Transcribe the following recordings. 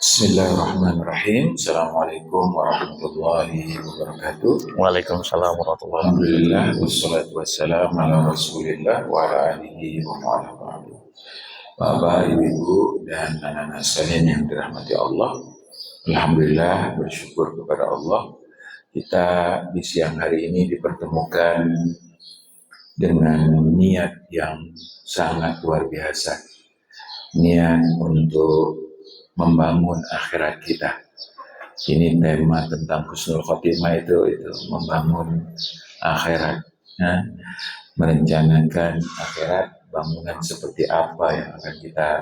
Bismillahirrahmanirrahim. Assalamualaikum warahmatullahi wabarakatuh. Waalaikumsalam warahmatullahi Alhamdulillah wabarakatuh. wassalatu wassalamu ala Rasulillah wa ala alihi wa ma'ala. Bapak, Ibu, dan anak-anak sekalian yang dirahmati Allah. Alhamdulillah, bersyukur kepada Allah. Kita di siang hari ini dipertemukan dengan niat yang sangat luar biasa. Niat untuk membangun akhirat kita. Ini tema tentang husnul khotimah itu membangun akhirat, ya. Merencanakan akhirat, bangunan seperti apa yang akan kita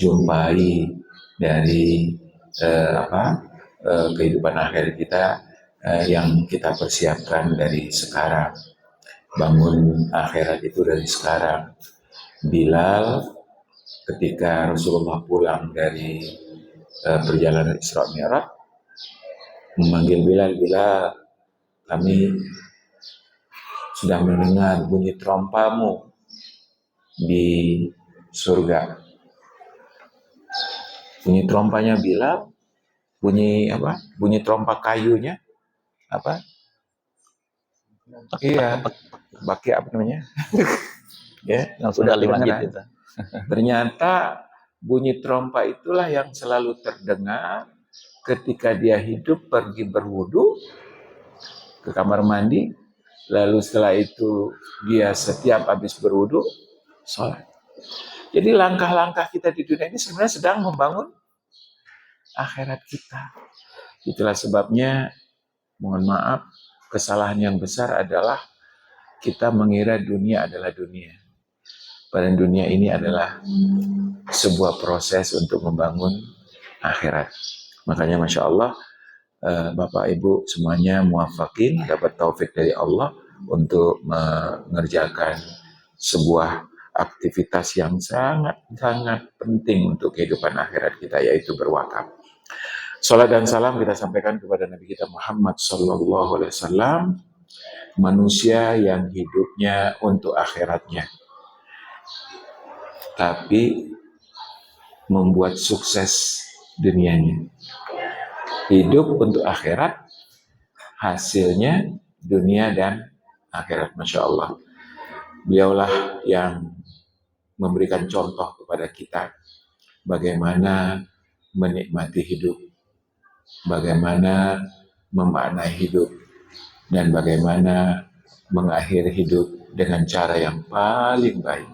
jumpai dari kehidupan akhir kita, yang kita persiapkan dari sekarang. Bangun akhirat itu dari sekarang. Bilal ketika Rasulullah pulang dari perjalanan Isra Mi'raj memanggil Bilal, Bilal, kami sudah mendengar bunyi trompamu di surga. Bunyi trompanya Bilal, bunyi apa? Bunyi trompa kayunya apa? Iya, baki apa namanya? Ya, yang sudah 5 juz itu. Ternyata bunyi trompa itulah yang selalu terdengar ketika dia hidup pergi berwudu ke kamar mandi, lalu setelah itu dia setiap habis berwudu sholat. Jadi langkah-langkah kita di dunia ini sebenarnya sedang membangun akhirat kita. Itulah sebabnya, mohon maaf, kesalahan yang besar adalah kita mengira dunia adalah dunia. Padahal dunia ini adalah sebuah proses untuk membangun akhirat. Makanya Masya Allah, Bapak Ibu semuanya muwafakin, dapat taufik dari Allah untuk mengerjakan sebuah aktivitas yang sangat-sangat penting untuk kehidupan akhirat kita, yaitu berwakaf. Salat dan salam kita sampaikan kepada Nabi kita Muhammad Sallallahu Alaihi Wasallam, manusia yang hidupnya untuk akhiratnya, tapi membuat sukses dunianya. Hidup untuk akhirat, hasilnya dunia dan akhirat. Masya Allah. Beliaulah yang memberikan contoh kepada kita bagaimana menikmati hidup, bagaimana memaknai hidup, dan bagaimana mengakhiri hidup dengan cara yang paling baik.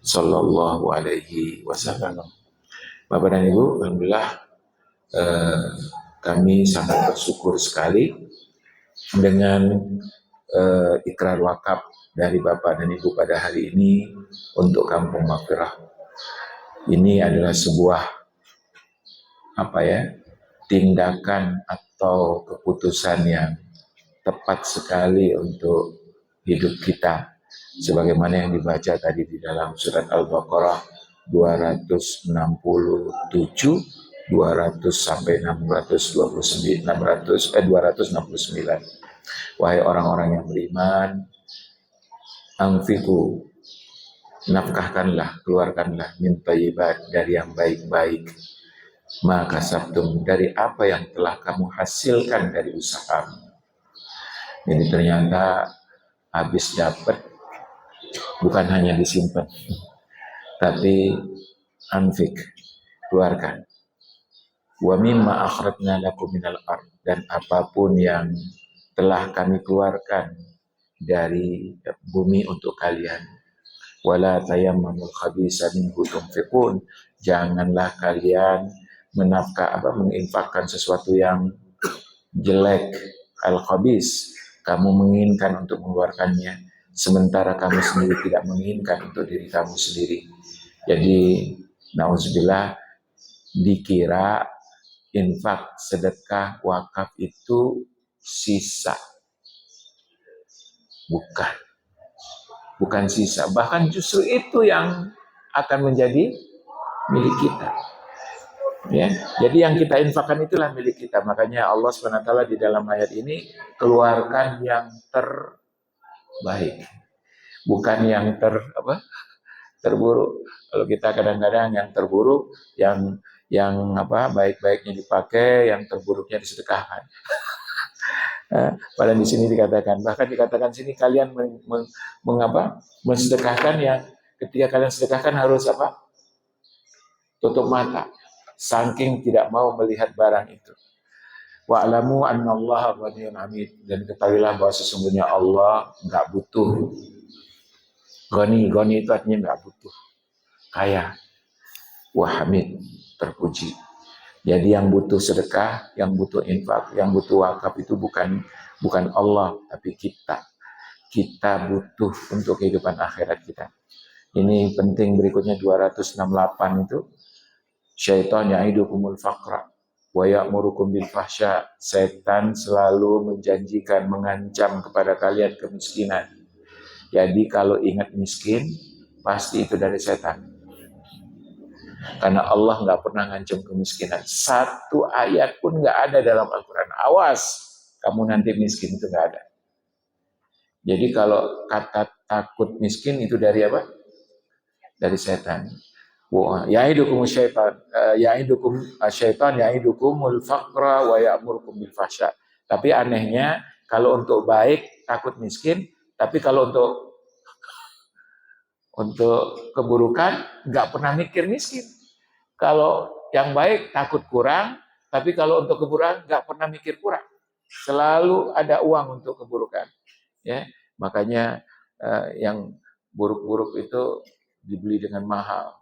Sallallahu alaihi wasallam. Bapak dan Ibu, alhamdulillah kami sangat bersyukur sekali dengan ikrar wakaf dari Bapak dan Ibu pada hari ini untuk Kampung Maghfirah. Ini adalah sebuah tindakan atau keputusan yang tepat sekali untuk hidup kita, sebagaimana yang dibaca tadi di dalam surat Al-Baqarah 267, 200 sampai 269. Wahai orang-orang yang beriman, anfiqu, nafkahkanlah, keluarkanlah, min thayyibat, dari yang baik-baik, maka sabtum, dari apa yang telah kamu hasilkan dari usahamu. Jadi ternyata habis dapat bukan hanya disimpan, tapi anfik, keluarkan. Wa mimma akhrajna lakum minal ard, dan apapun yang telah kami keluarkan dari bumi untuk kalian. Wala tayammamul khabisa minhu tunfiqun, janganlah kalian menginfakkan sesuatu yang jelek, al-khabis, kamu menginginkan untuk mengeluarkannya, sementara kamu sendiri tidak menginginkan untuk diri kamu sendiri. Jadi, na'udzubillah, dikira infak, sedekah, wakaf itu sisa. Bukan sisa. Bahkan justru itu yang akan menjadi milik kita. Ya, jadi yang kita infakkan itulah milik kita. Makanya Allah SWT di dalam ayat ini keluarkan yang terbaik, bukan yang terburuk. Kalau kita kadang-kadang yang terburuk, yang Yang baik-baiknya dipakai, yang terburuknya disedekahkan. Padahal di sini dikatakan, bahkan dikatakan sini kalian mensedekahkan yang ketika kalian sedekahkan harus tutup mata, saking tidak mau melihat barang itu. Wa'lamu annallaha ghaniyyun 'hamid, dan ketahuilah bahwa sesungguhnya Allah nggak butuh. Ghani itu artinya nggak butuh, kaya. Wahamid, terpuji. Jadi yang butuh sedekah, yang butuh infak, yang butuh wakaf itu bukan Allah, tapi kita. Kita butuh untuk kehidupan akhirat kita. Ini penting, berikutnya 268 itu. Syaitan ya'idukumul faqra wa ya'murukum bil fahsya. Setan selalu menjanjikan, mengancam kepada kalian kemiskinan. Jadi kalau ingat miskin, pasti itu dari setan. Karena Allah nggak pernah ngancam kemiskinan. Satu ayat pun nggak ada dalam Al-Quran. Awas, kamu nanti miskin, itu nggak ada. Jadi kalau kata takut miskin itu dari apa? Dari setan. Ya'idukum syaitan, ya'idukumul faqra wa ya'murukum bil fahsya. Tapi anehnya kalau untuk baik takut miskin, tapi kalau untuk keburukan nggak pernah mikir miskin. Kalau yang baik takut kurang, tapi kalau untuk keburukan nggak pernah mikir kurang. Selalu ada uang untuk keburukan. Ya, makanya yang buruk-buruk itu dibeli dengan mahal.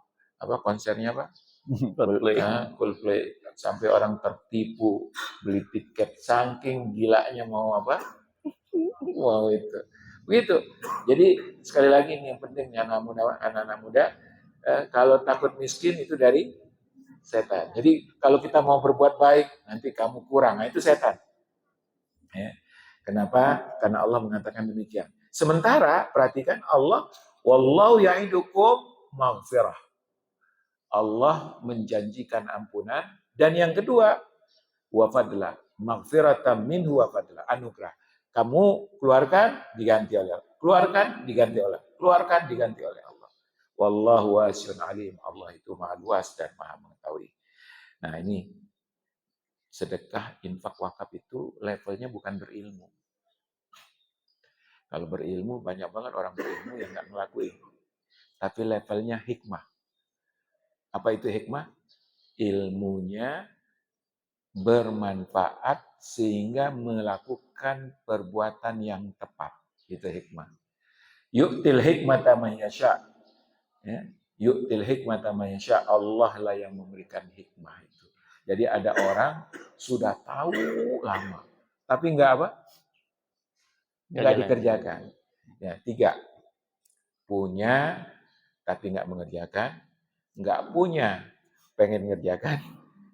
Konsernya apa? Coldplay. Sampai orang tertipu beli tiket, saking gilanya mau Wow itu. Begitu. Jadi sekali lagi ini yang penting anak-anak muda, kalau takut miskin itu dari setan. Jadi kalau kita mau berbuat baik, nanti kamu kurang. Nah, itu setan. Ya. Kenapa? Karena Allah mengatakan demikian. Sementara perhatikan Allah, wallahu ya'idukum maghfirah. Allah menjanjikan ampunan, dan yang kedua, wa fadla, maghfiratan minhu wa fadla, anugerah. Kamu keluarkan diganti oleh Allah. Keluarkan diganti oleh Allah. Keluarkan diganti oleh Allah. Wallahu wasi'un alim. Allah itu Maha luas dan Maha mengetahui. Nah, ini sedekah, infak, wakaf itu levelnya bukan berilmu. Kalau berilmu, banyak banget orang berilmu yang nggak ngelakuin. Tapi levelnya hikmah. Apa itu hikmah? Ilmunya bermanfaat sehingga melakukan perbuatan yang tepat. Itu hikmah. Yu'til hikmata man yasha. Ya. Yu'til hikmata man yasha. Allah lah yang memberikan hikmah itu. Jadi ada orang sudah tahu lama, tapi enggak Enggak dikerjakan. Ya, 3. Punya tapi enggak mengerjakan. Enggak punya, pengen mengerjakan.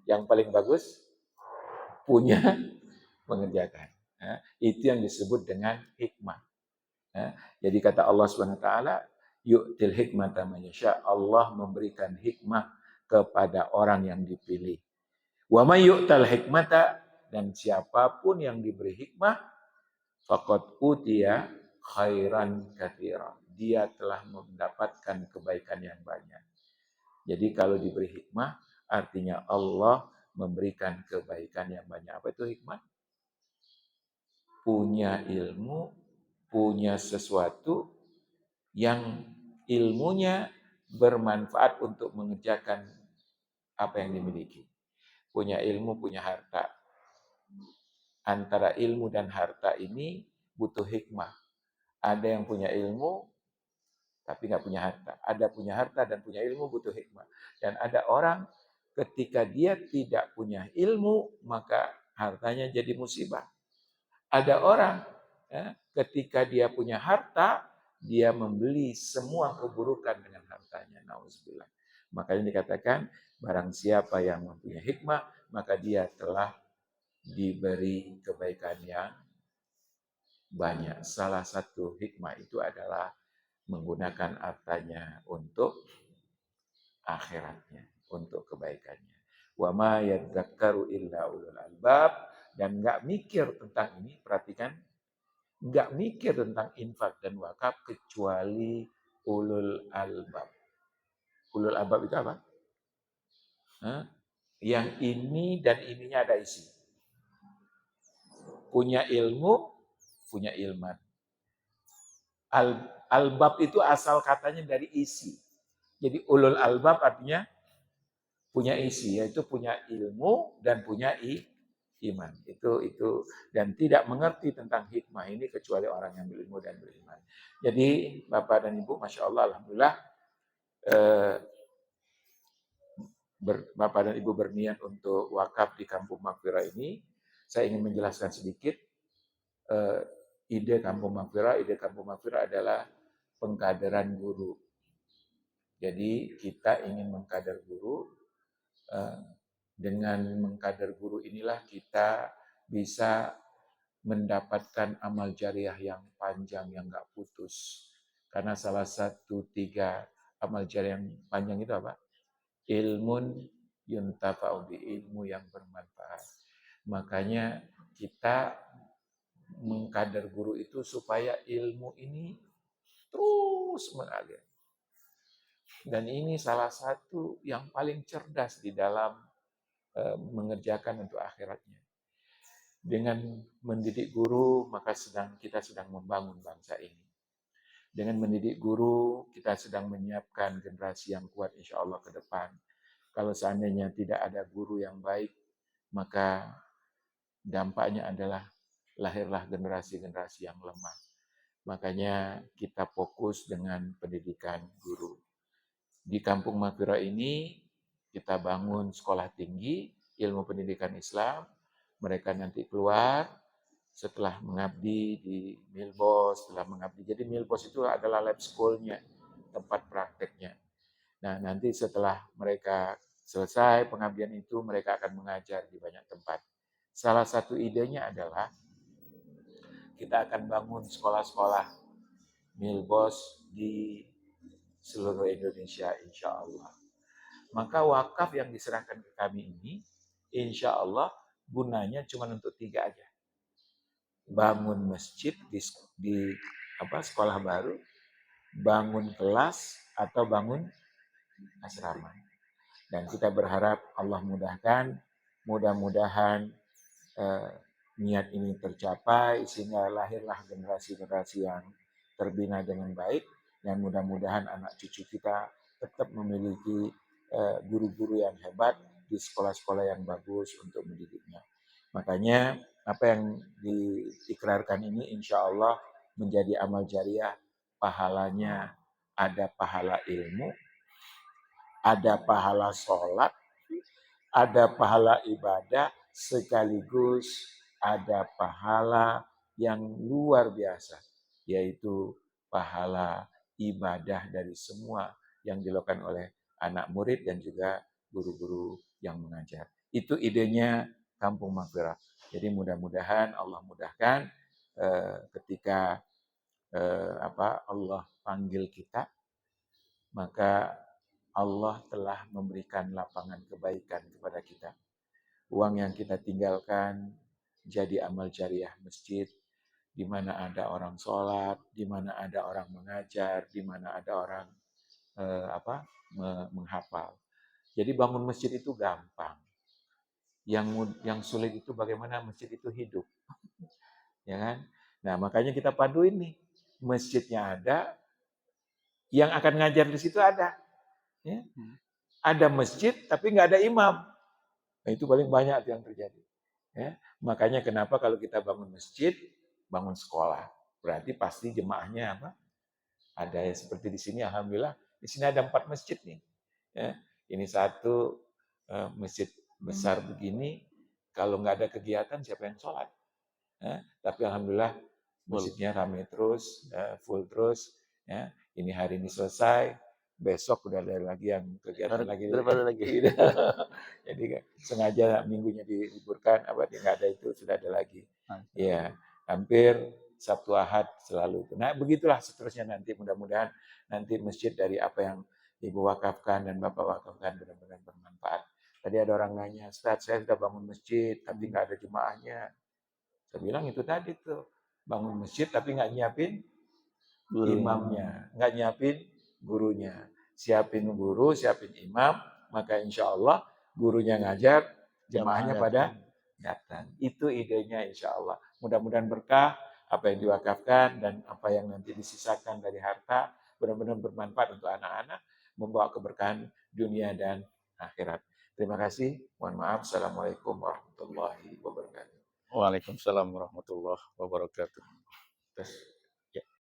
Yang paling bagus punya, mengerjakan. Ya, itu yang disebut dengan hikmah. Ya, jadi kata Allah SWT, yu'til hikmata man yasha. Allah memberikan hikmah kepada orang yang dipilih. Wa may yu'tal hikmata, dan siapapun yang diberi hikmah, faqad utiya khairan katsira. Dia telah mendapatkan kebaikan yang banyak. Jadi kalau diberi hikmah, artinya Allah memberikan kebaikan yang banyak. Apa itu hikmah? Punya ilmu, punya sesuatu yang ilmunya bermanfaat untuk mengerjakan apa yang dimiliki. Punya ilmu, punya harta. Antara ilmu dan harta ini butuh hikmah. Ada yang punya ilmu, tapi nggak punya harta. Ada punya harta dan punya ilmu, butuh hikmah. Dan ada orang ketika dia tidak punya ilmu, maka hartanya jadi musibah. Ada orang ketika dia punya harta, dia membeli semua keburukan dengan hartanya. Nauzubillah. Makanya dikatakan, barang siapa yang mempunyai hikmah, maka dia telah diberi kebaikan yang banyak. Salah satu hikmah itu adalah menggunakan hartanya untuk akhiratnya, untuk kebaikannya. Wa ma yadzakkaru illa ulul albab, dan enggak mikir tentang ini, perhatikan, enggak mikir tentang infak dan wakaf kecuali ulul albab. Ulul albab itu apa? Yang ini dan ininya ada isi. Punya ilmu, punya ilman. Albab itu asal katanya dari isi. Jadi ulul albab artinya punya isi, yaitu punya ilmu dan punya iman. Itu dan tidak mengerti tentang hikmah ini kecuali orang yang berilmu dan beriman. Jadi Bapak dan Ibu, Masya Allah, Alhamdulillah, Bapak dan Ibu berniat untuk wakaf di Kampung Maghfirah ini. Saya ingin menjelaskan sedikit ide Kampung Maghfirah. Ide Kampung Maghfirah adalah pengkaderan guru. Jadi kita ingin mengkader guru. Dengan mengkader guru inilah kita bisa mendapatkan amal jariah yang panjang, yang nggak putus. Karena salah satu 3 amal jariah yang panjang itu apa? Ilmun yuntafa'u bi, ilmu yang bermanfaat. Makanya kita mengkader guru itu supaya ilmu ini terus mengalir. Dan ini salah satu yang paling cerdas di dalam mengerjakan untuk akhiratnya. Dengan mendidik guru, maka kita sedang membangun bangsa ini. Dengan mendidik guru, kita sedang menyiapkan generasi yang kuat insya Allah ke depan. Kalau seandainya tidak ada guru yang baik, maka dampaknya adalah lahirlah generasi-generasi yang lemah. Makanya kita fokus dengan pendidikan guru. Di Kampung Maghfirah ini kita bangun sekolah tinggi ilmu pendidikan Islam. Mereka nanti keluar setelah mengabdi di Milbos, setelah mengabdi. Jadi Milbos itu adalah lab school-nya, tempat prakteknya. Nah, nanti setelah mereka selesai pengabdian itu, mereka akan mengajar di banyak tempat. Salah satu idenya adalah kita akan bangun sekolah-sekolah Milbos di seluruh Indonesia, insya Allah. Maka wakaf yang diserahkan ke kami ini, insya Allah gunanya cuma untuk 3 aja. Bangun masjid di sekolah baru, bangun kelas, atau bangun asrama. Dan kita berharap Allah mudahkan, mudah-mudahan niat ini tercapai, sehingga lahirlah generasi-generasi yang terbina dengan baik, dan mudah-mudahan anak cucu kita tetap memiliki guru-guru yang hebat di sekolah-sekolah yang bagus untuk mendidiknya. Makanya apa yang diikrarkan ini insya Allah menjadi amal jariah, pahalanya ada pahala ilmu, ada pahala sholat, ada pahala ibadah, sekaligus ada pahala yang luar biasa, yaitu pahala ibadah dari semua yang dilakukan oleh anak murid dan juga guru-guru yang mengajar. Itu idenya Kampung Maghfirah. Jadi mudah-mudahan Allah mudahkan ketika Allah panggil kita, maka Allah telah memberikan lapangan kebaikan kepada kita. Uang yang kita tinggalkan jadi amal jariah masjid, di mana ada orang sholat, di mana ada orang mengajar, di mana ada orang menghafal. Jadi bangun masjid itu gampang. Yang sulit itu bagaimana masjid itu hidup. Ya kan? Nah, makanya kita paduin nih. Masjidnya ada, yang akan ngajar di situ ada. Ya. Ada masjid tapi nggak ada imam. Nah, itu paling banyak yang terjadi. Ya. Makanya kenapa kalau kita bangun masjid, bangun sekolah, berarti pasti jemaahnya apa? Ada ya seperti di sini, alhamdulillah. Di sini ada 4 masjid nih. Ya. Ini satu masjid besar begini, kalau nggak ada kegiatan siapa yang sholat? Ya. Tapi alhamdulillah masjidnya ramai terus, full terus. Ya. Ini hari ini selesai, besok udah ada lagi yang kegiatan lagi. Jadi sengaja minggunya diliburkan, nggak ada itu sudah ada lagi. Ya, hampir Sabtu Ahad selalu. Nah, begitulah seterusnya nanti, mudah-mudahan nanti masjid dari apa yang Ibu wakafkan dan Bapak wakafkan benar-benar bermanfaat. Tadi ada orang nanya, Ustaz, saya sudah bangun masjid tapi nggak ada jemaahnya. Saya bilang itu tadi tuh, bangun masjid tapi nggak nyiapin imamnya, nggak nyiapin gurunya. Siapin guru, siapin imam, maka insya Allah gurunya ngajar, jemaahnya Jamaah pada datang. datang. Itu idenya insya Allah. Mudah-mudahan berkah apa yang diwakafkan dan apa yang nanti disisakan dari harta benar-benar bermanfaat untuk anak-anak, membawa keberkahan dunia dan akhirat. Terima kasih. Mohon maaf. Assalamualaikum warahmatullahi wabarakatuh. Waalaikumsalam warahmatullahi wabarakatuh. Terus